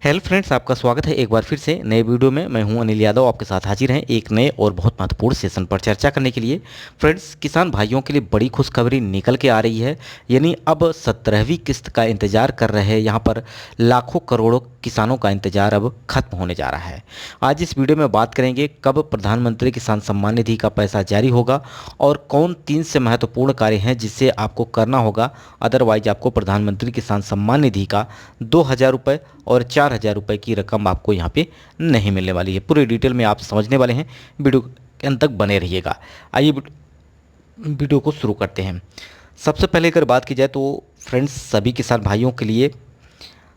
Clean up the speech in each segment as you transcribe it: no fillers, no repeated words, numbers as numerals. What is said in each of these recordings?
Hello friends, आपका स्वागत है एक बार फिर से नए वीडियो में। मैं हूं अनिल यादव, आपके साथ हाजिर हैं एक नए और बहुत महत्वपूर्ण सेशन पर चर्चा करने के लिए। फ्रेंड्स, किसान भाइयों के लिए बड़ी खुशखबरी निकल के आ रही है। यानी अब 17वीं किस्त का इंतजार कर रहे हैं यहाँ पर लाखों करोड़ों किसानों का इंतजार अब खत्म होने जा रहा है। आज इस वीडियो में बात करेंगे कब प्रधानमंत्री किसान सम्मान निधि का पैसा जारी होगा और कौन 3 से महत्वपूर्ण कार्य हैं जिसे आपको करना होगा, अदरवाइज आपको प्रधानमंत्री किसान सम्मान निधि का 2,000 रुपये और 4,000 रुपये की रकम आपको यहाँ पे नहीं मिलने वाली है। पूरी डिटेल में आप समझने वाले हैं, वीडियो के अंत तक बने रहिएगा। आइए वीडियो को शुरू करते हैं। सबसे पहले अगर बात की जाए तो फ्रेंड्स, सभी किसान भाइयों के लिए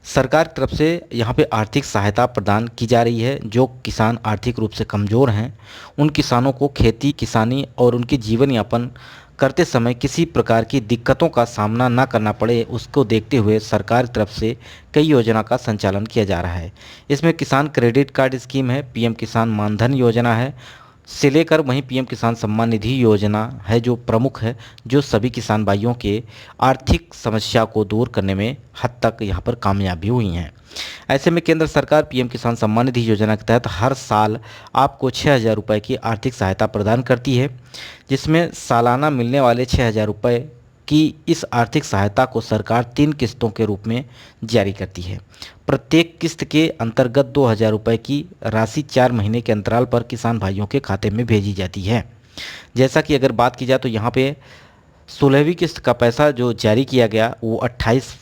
सरकार की तरफ से यहाँ पे आर्थिक सहायता प्रदान की जा रही है। जो किसान आर्थिक रूप से कमज़ोर हैं, उन किसानों को खेती किसानी और उनकी जीवन यापन करते समय किसी प्रकार की दिक्कतों का सामना ना करना पड़े, उसको देखते हुए सरकार की तरफ से कई योजना का संचालन किया जा रहा है। इसमें किसान क्रेडिट कार्ड स्कीम है, पीएम किसान मानधन योजना है से लेकर वहीं पीएम किसान सम्मान निधि योजना है जो प्रमुख है, जो सभी किसान भाइयों के आर्थिक समस्या को दूर करने में हद तक यहाँ पर कामयाबी हुई हैं। ऐसे में केंद्र सरकार पीएम किसान सम्मान निधि योजना के तहत हर साल आपको 6,000 रुपये की आर्थिक सहायता प्रदान करती है, जिसमें सालाना मिलने वाले 6,000 रुपये की इस आर्थिक सहायता को सरकार 3 किस्तों के रूप में जारी करती है। प्रत्येक किस्त के अंतर्गत 2,000 रुपये की राशि 4 महीने के अंतराल पर किसान भाइयों के खाते में भेजी जाती है। जैसा कि अगर बात की जाए तो यहाँ पे 16वीं किस्त का पैसा जो जारी किया गया वो 28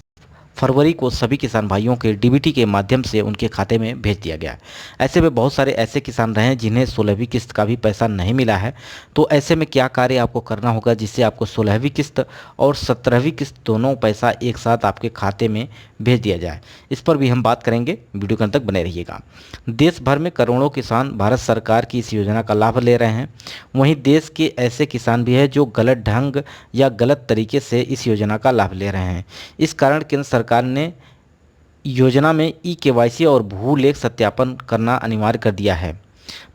फरवरी को सभी किसान भाइयों के डीबीटी के माध्यम से उनके खाते में भेज दिया गया। ऐसे में बहुत सारे ऐसे किसान रहे हैं जिन्हें 16वीं किस्त का भी पैसा नहीं मिला है। तो ऐसे में क्या कार्य आपको करना होगा जिससे आपको 16वीं किस्त और 17वीं किस्त दोनों पैसा एक साथ आपके खाते में भेज दिया जाए, इस पर भी हम बात करेंगे। वीडियो के अंत तक बने रहिएगा। देश भर में करोड़ों किसान भारत सरकार की इस योजना का लाभ ले रहे हैं। वहीं देश के ऐसे किसान भी हैं जो गलत ढंग या गलत तरीके से इस योजना का लाभ ले रहे हैं। इस कारण केंद्र सरकार ने योजना में ई-केवाईसी और भू लेख सत्यापन करना अनिवार्य कर दिया है।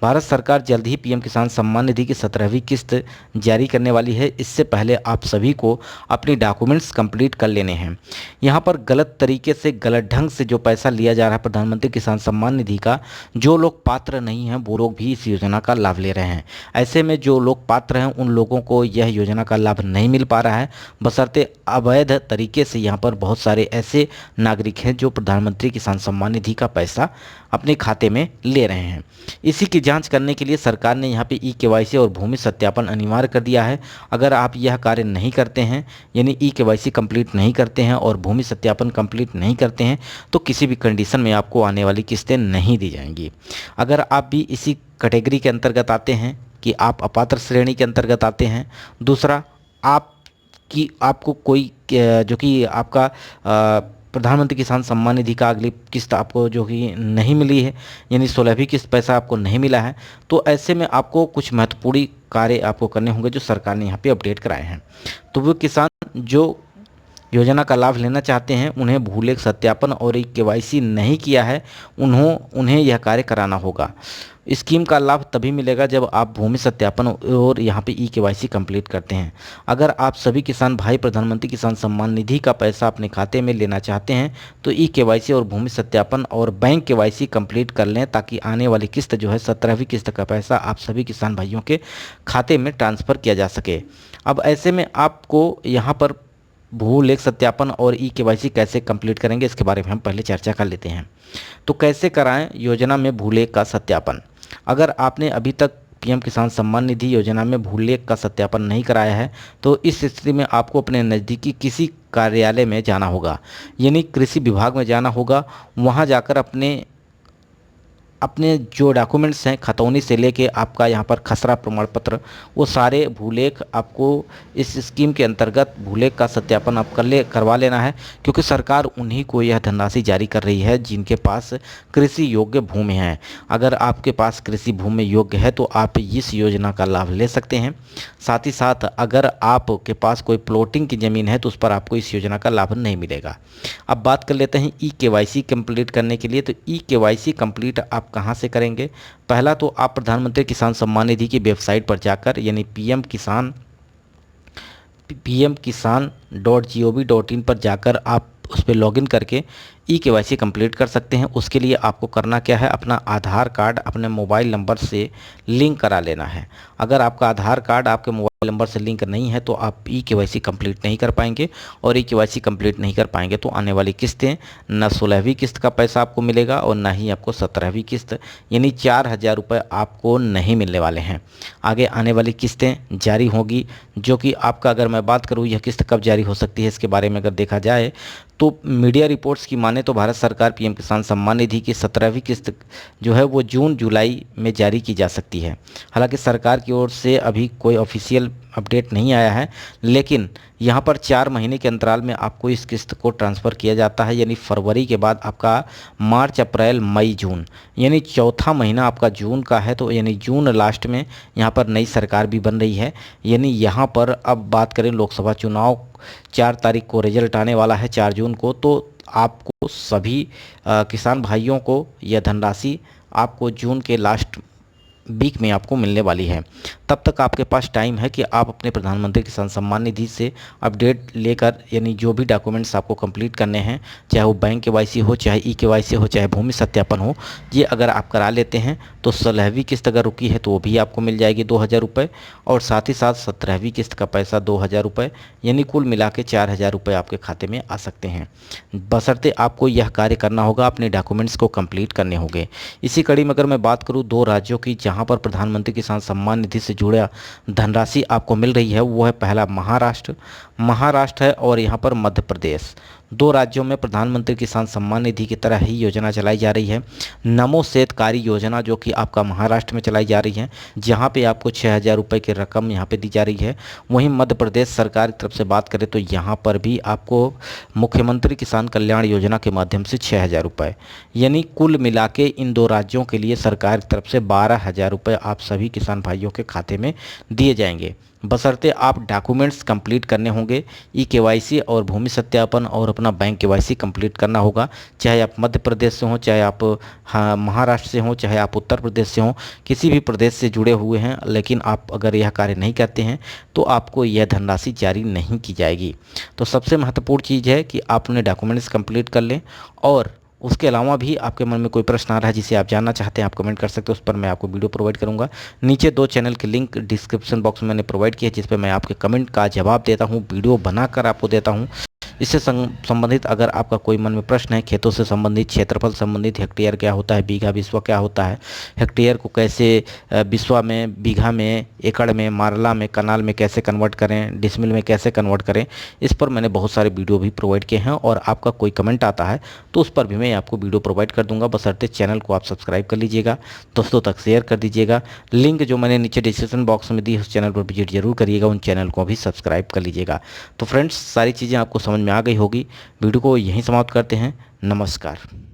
भारत सरकार जल्द ही पीएम किसान सम्मान निधि की 17वीं किस्त जारी करने वाली है। इससे पहले आप सभी को अपनी डॉक्यूमेंट्स कंप्लीट कर लेने हैं। यहाँ पर गलत तरीके से गलत ढंग से जो पैसा लिया जा रहा है प्रधानमंत्री किसान सम्मान निधि का, जो लोग पात्र नहीं हैं वो लोग भी इस योजना का लाभ ले रहे हैं। ऐसे में जो लोग पात्र हैं उन लोगों को यह योजना का लाभ नहीं मिल पा रहा है, बशर्ते अवैध तरीके से यहाँ पर बहुत सारे ऐसे नागरिक हैं जो प्रधानमंत्री किसान सम्मान निधि का पैसा अपने खाते में ले रहे हैं। इसी की जांच करने के लिए सरकार ने यहाँ पे ई-केवाईसी और भूमि सत्यापन अनिवार्य कर दिया है। अगर आप यह कार्य नहीं करते हैं, यानी ई-केवाईसी कंप्लीट नहीं करते हैं और भूमि सत्यापन कंप्लीट नहीं करते हैं, तो किसी भी कंडीशन में आपको आने वाली किस्तें नहीं दी जाएंगी। अगर आप भी इसी कैटेगरी के अंतर्गत आते हैं कि आप अपात्र श्रेणी के अंतर्गत आते हैं, दूसरा आपको कोई जो कि आपका प्रधानमंत्री किसान सम्मान निधि का अगली किस्त आपको जो कि नहीं मिली है, यानी 16वीं किस्त पैसा आपको नहीं मिला है, तो ऐसे में आपको कुछ महत्वपूर्ण कार्य आपको करने होंगे जो सरकार ने यहाँ पे अपडेट कराए हैं। तो वो किसान जो योजना का लाभ लेना चाहते हैं, उन्हें भू लेख सत्यापन और ई-केवाईसी नहीं किया है, उन्हें यह कार्य कराना होगा। स्कीम का लाभ तभी मिलेगा जब आप भूमि सत्यापन और यहाँ पे ई-केवाईसी कंप्लीट करते हैं। अगर आप सभी किसान भाई प्रधानमंत्री किसान सम्मान निधि का पैसा अपने खाते में लेना चाहते हैं तो ई-केवाईसी और भूमि सत्यापन और बैंक केवाईसी कंप्लीट कर लें, ताकि आने वाली किस्त जो है 17वीं किस्त का पैसा आप सभी किसान भाइयों के खाते में ट्रांसफ़र किया जा सके। अब ऐसे में आपको यहाँ पर भू लेख सत्यापन और ई-केवाईसी कैसे कंप्लीट करेंगे, इसके बारे में हम पहले चर्चा कर लेते हैं। तो कैसे कराएं योजना में भू लेख का सत्यापन। अगर आपने अभी तक पीएम किसान सम्मान निधि योजना में भू लेख का सत्यापन नहीं कराया है तो इस स्थिति में आपको अपने नज़दीकी किसी कार्यालय में जाना होगा, यानी कृषि विभाग में जाना होगा। वहां जाकर अपने जो डॉक्यूमेंट्स हैं, खतौनी से लेके आपका यहाँ पर खसरा प्रमाण पत्र, वो सारे भूलेख आपको इस स्कीम के अंतर्गत भूलेख का सत्यापन आप करवा लेना है, क्योंकि सरकार उन्हीं को यह धनराशि जारी कर रही है जिनके पास कृषि योग्य भूमि है। अगर आपके पास कृषि भूमि योग्य है तो आप इस योजना का लाभ ले सकते हैं। साथ ही साथ अगर आपके पास कोई प्लॉटिंग की ज़मीन है तो उस पर आपको इस योजना का लाभ नहीं मिलेगा। अब बात कर लेते हैं ई-केवाईसी कंप्लीट करने के लिए। तो ई-केवाईसी कंप्लीट आप कहाँ से करेंगे। पहला तो आप प्रधानमंत्री किसान सम्मान निधि की वेबसाइट पर जाकर, यानी pmkisan.gov.in पर जाकर आप उस पर लॉगिन करके ई केवाईसी कंप्लीट कर सकते हैं। उसके लिए आपको करना क्या है, अपना आधार कार्ड अपने मोबाइल नंबर से लिंक करा लेना है। अगर आपका आधार कार्ड आपके मोबाइल नंबर से लिंक नहीं है तो आप ई केवाईसी कंप्लीट नहीं कर पाएंगे, और ई केवाईसी कंप्लीट नहीं कर पाएंगे तो आने वाली किस्तें न 16वीं किस्त का पैसा आपको मिलेगा और ना ही आपको 17वीं किस्त यानी 4,000 रुपये आपको नहीं मिलने वाले हैं। आगे आने वाली किस्तें जारी होगी, जो कि आपका, अगर मैं बात करूँ यह किस्त कब जारी हो सकती है इसके बारे में अगर देखा जाए तो मीडिया रिपोर्ट्स की माने तो भारत सरकार पीएम किसान सम्मान निधि की 17वीं किस्त जो है वो जून जुलाई में जारी की जा सकती है। हालांकि सरकार की ओर से अभी कोई ऑफिशियल अपडेट नहीं आया है, लेकिन यहाँ पर 4 महीने के अंतराल में आपको इस किस्त को ट्रांसफ़र किया जाता है। यानी फरवरी के बाद आपका मार्च, अप्रैल, मई, जून यानी चौथा महीना आपका जून का है, तो यानी जून लास्ट में यहाँ पर नई सरकार भी बन रही है। यानी यहाँ पर अब बात करें लोकसभा चुनाव 4 तारीख को रिजल्ट आने वाला है, 4 जून को, तो आपको सभी किसान भाइयों को यह धनराशि आपको जून के लास्ट वीक में आपको मिलने वाली है। तब तक आपके पास टाइम है कि आप अपने प्रधानमंत्री किसान सम्मान निधि से अपडेट लेकर, यानी जो भी डॉक्यूमेंट्स आपको कंप्लीट करने हैं, चाहे वो बैंक केवाईसी हो, चाहे ई केवाईसी हो, चाहे भूमि सत्यापन हो, ये अगर आप करा लेते हैं तो 16वीं किस्त अगर रुकी है तो वो भी आपको मिल जाएगी 2,000 रुपये, और साथ ही साथ 17वीं किस्त का पैसा 2,000 रुपये, यानी कुल मिला के 4,000 रुपये आपके खाते में आ सकते हैं। बशर्ते आपको यह कार्य करना होगा, अपने डॉक्यूमेंट्स को कंप्लीट करने होंगे। इसी कड़ी में अगर मैं बात करूँ 2 राज्यों की जहाँ पर प्रधानमंत्री किसान सम्मान निधि से जुड़ा धनराशि आपको मिल रही है, वो है पहला महाराष्ट्र है और यहाँ पर मध्य प्रदेश। 2 राज्यों में प्रधानमंत्री किसान सम्मान निधि की तरह ही योजना चलाई जा रही है। नमो शेतकारी योजना जो कि आपका महाराष्ट्र में चलाई जा रही है, जहाँ पे आपको 6,000 रुपये की रकम यहाँ पे दी जा रही है। वहीं मध्य प्रदेश सरकार की तरफ से बात करें तो यहाँ पर भी आपको मुख्यमंत्री किसान कल्याण योजना के माध्यम से 6,000 रुपये, यानी कुल मिला के इन 2 राज्यों के लिए सरकार की तरफ से 12,000 रुपये आप सभी किसान भाइयों के खाते में दिए जाएंगे। बशर्ते आप डॉक्यूमेंट्स कंप्लीट करने होंगे, ई केवाईसी और भूमि सत्यापन और अपना बैंक केवाईसी कंप्लीट करना होगा। चाहे आप मध्य प्रदेश से हों, चाहे आप महाराष्ट्र से हों, चाहे आप उत्तर प्रदेश से हों, किसी भी प्रदेश से जुड़े हुए हैं, लेकिन आप अगर यह कार्य नहीं करते हैं तो आपको यह धनराशि जारी नहीं की जाएगी। तो सबसे महत्वपूर्ण चीज़ है कि आप अपने डॉक्यूमेंट्स कंप्लीट कर लें, और उसके अलावा भी आपके मन में कोई प्रश्न आ रहा है जिसे आप जानना चाहते हैं, आप कमेंट कर सकते हैं, उस पर मैं आपको वीडियो प्रोवाइड करूंगा। नीचे 2 चैनल के लिंक डिस्क्रिप्शन बॉक्स में मैंने प्रोवाइड किया है, जिस पर मैं आपके कमेंट का जवाब देता हूं, वीडियो बनाकर आपको देता हूं। इससे संबंधित अगर आपका कोई मन में प्रश्न है, खेतों से संबंधित, क्षेत्रफल संबंधित, हेक्टेयर क्या होता है, बीघा बिस्वा क्या होता है, हेक्टेयर को कैसे बिस्वा में, बीघा में, एकड़ में, मारला में, कनाल में कैसे कन्वर्ट करें, डिसमिल में कैसे कन्वर्ट करें, इस पर मैंने बहुत सारे वीडियो भी प्रोवाइड किए हैं। और आपका कोई कमेंट आता है तो उस पर भी मैं आपको वीडियो प्रोवाइड कर दूंगा। बशर्ते चैनल को आप सब्सक्राइब कर लीजिएगा, दोस्तों तक शेयर कर दीजिएगा। लिंक जो मैंने नीचे डिस्क्रिप्शन बॉक्स में दी, उस चैनल पर विजिट जरूर करिएगा, उन चैनल को भी सब्सक्राइब कर लीजिएगा। तो फ्रेंड्स, सारी चीज़ें आपको समझ में आ गई होगी। वीडियो को यहीं समाप्त करते हैं। नमस्कार।